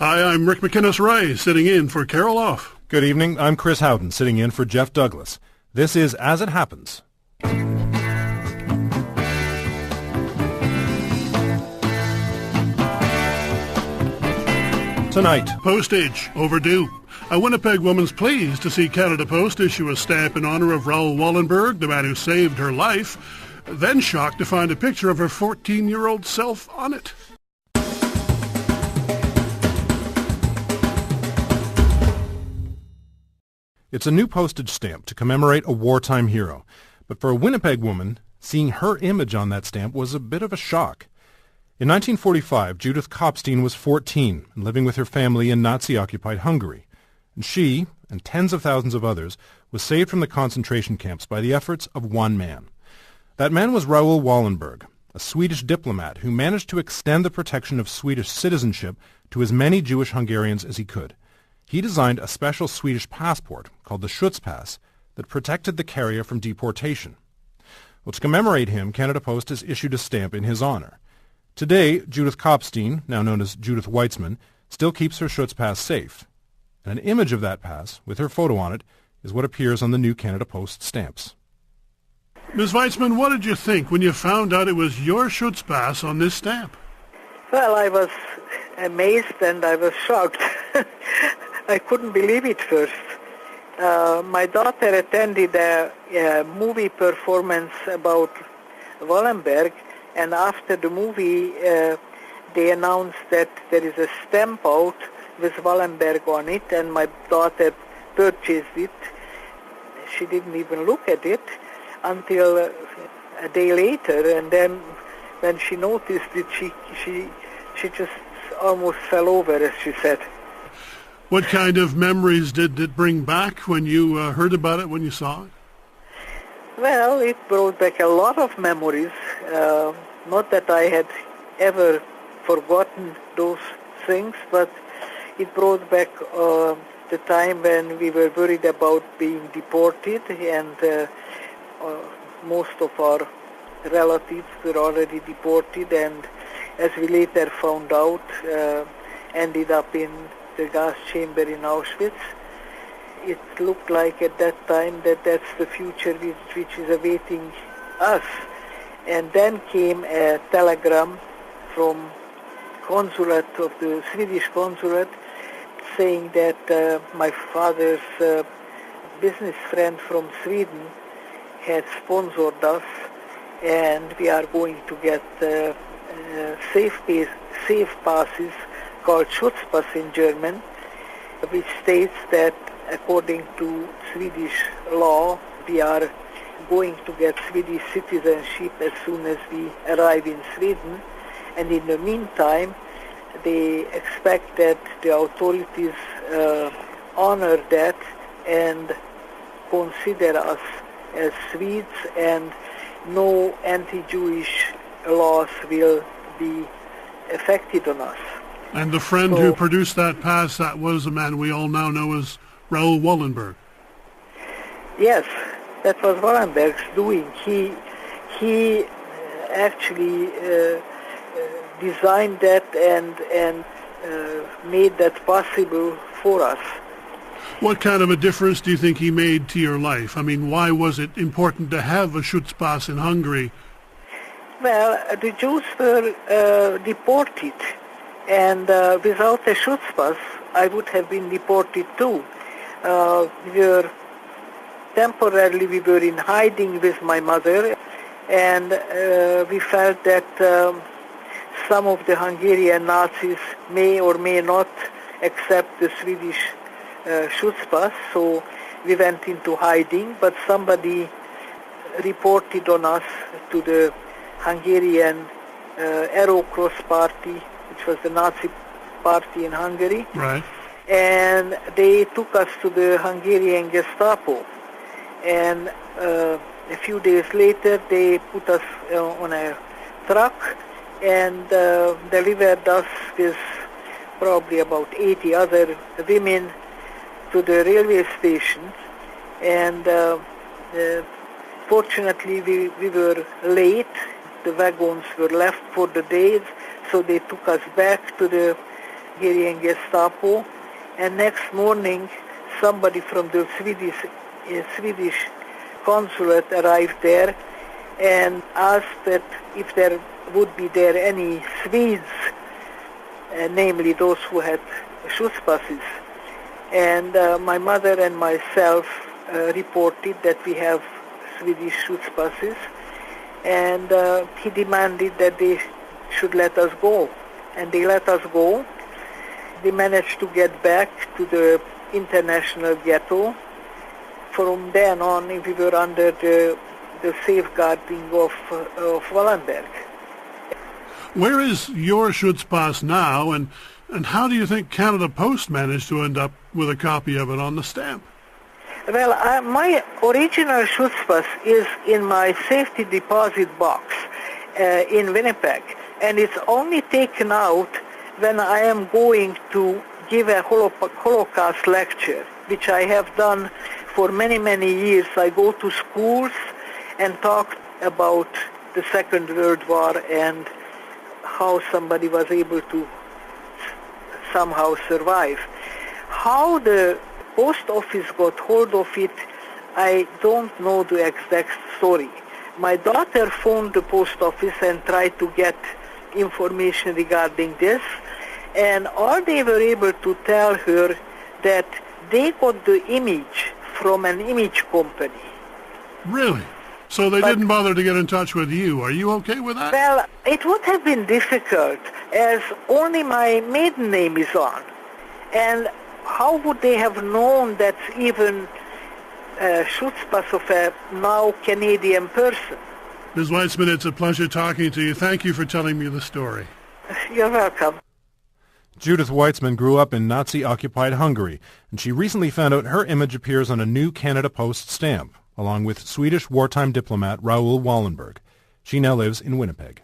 Hi, I'm Rick McInnes-Ray, sitting in for Carol Off. Good evening. I'm Chris Howden, sitting in for Jeff Douglas. This is As It Happens. Tonight. Postage, overdue. A Winnipeg woman's pleased to see Canada Post issue a stamp in honor of Raoul Wallenberg, the man who saved her life, then shocked to find a picture of her 14-year-old self on it. It's a new postage stamp to commemorate a wartime hero. But for a Winnipeg woman, seeing her image on that stamp was a bit of a shock. In 1945, Judith Kopstein was 14 and living with her family in Nazi-occupied Hungary. And she, and tens of thousands of others, was saved from the concentration camps by the efforts of one man. That man was Raoul Wallenberg, a Swedish diplomat who managed to extend the protection of Swedish citizenship to as many Jewish Hungarians as he could. He designed a special Swedish passport called the Shutz-Pass that protected the carrier from deportation. Well, to commemorate him, Canada Post has issued a stamp in his honor. Today, Judith Kopstein, now known as Judith Weitzman, still keeps her Shutz-Pass safe. And an image of that pass, with her photo on it, is what appears on the new Canada Post stamps. Ms. Weitzman, what did you think when you found out it was your Shutz-Pass on this stamp? Well, I was amazed and I was shocked. I couldn't believe it first. My daughter attended a movie performance about Wallenberg, and after the movie they announced that there is a stamp out with Wallenberg on it, and my daughter purchased it. She didn't even look at it until a day later, and then when she noticed it, she just almost fell over, as she said. What kind of memories did it bring back when you heard about it, when you saw it? Well, it brought back a lot of memories. Not that I had ever forgotten those things, but it brought back the time when we were worried about being deported, and most of our relatives were already deported, and as we later found out, ended up in the gas chamber in Auschwitz. It looked like at that time that that's the future which is awaiting us. And then came a telegram from consulate of the Swedish consulate saying that my father's business friend from Sweden had sponsored us, and we are going to get safe passes called Shutz-Pass in German, which states that according to Swedish law, we are going to get Swedish citizenship as soon as we arrive in Sweden. And in the meantime, they expect that the authorities honor that and consider us as Swedes, and no anti-Jewish laws will be affected on us. And the friend who produced that pass, that was a man we all now know as Raoul Wallenberg. Yes, that was Wallenberg's doing. He actually designed that and made that possible for us. What kind of a difference do you think he made to your life? I mean, why was it important to have a Shutz-Pass in Hungary? Well, the Jews were deported. And without a Shutz-Pass, I would have been deported too. We were in hiding with my mother, and we felt that some of the Hungarian Nazis may or may not accept the Swedish Shutz-Pass, so we went into hiding, but somebody reported on us to the Hungarian Arrow Cross Party, which was the Nazi party in Hungary. Right. And they took us to the Hungarian Gestapo. And a few days later, they put us on a truck and delivered us with probably about 80 other women to the railway station. And fortunately, we were late. The wagons were left for the day, so they took us back to the Hungarian Gestapo, and next morning somebody from the Swedish consulate arrived there and asked that if there would be there any Swedes, namely those who had Shutz-Passes. And my mother and myself reported that we have Swedish Shutz-Passes, and he demanded that they should let us go. And they let us go. They managed to get back to the international ghetto. From then on, we were under the safeguarding of Wallenberg. Where is your Shutz-Pass now, and how do you think Canada Post managed to end up with a copy of it on the stamp? Well, my original Shutz-Pass is in my safety deposit box in Winnipeg, and it's only taken out when I am going to give a Holocaust lecture, which I have done for many, many years. I go to schools and talk about the Second World War and how somebody was able to somehow survive. How the post office got hold of it, I don't know the exact story. My daughter phoned the post office and tried to get information regarding this, and all they were able to tell her that they got the image from an image company. Really? So they didn't bother to get in touch with you. Are you okay with that? Well, it would have been difficult, as only my maiden name is on. And how would they have known that's even a Shutz-Pass of a now Canadian person? Ms. Weitzman, it's a pleasure talking to you. Thank you for telling me the story. You're welcome. Judith Weitzman grew up in Nazi-occupied Hungary, and she recently found out her image appears on a new Canada Post stamp, along with Swedish wartime diplomat Raoul Wallenberg. She now lives in Winnipeg.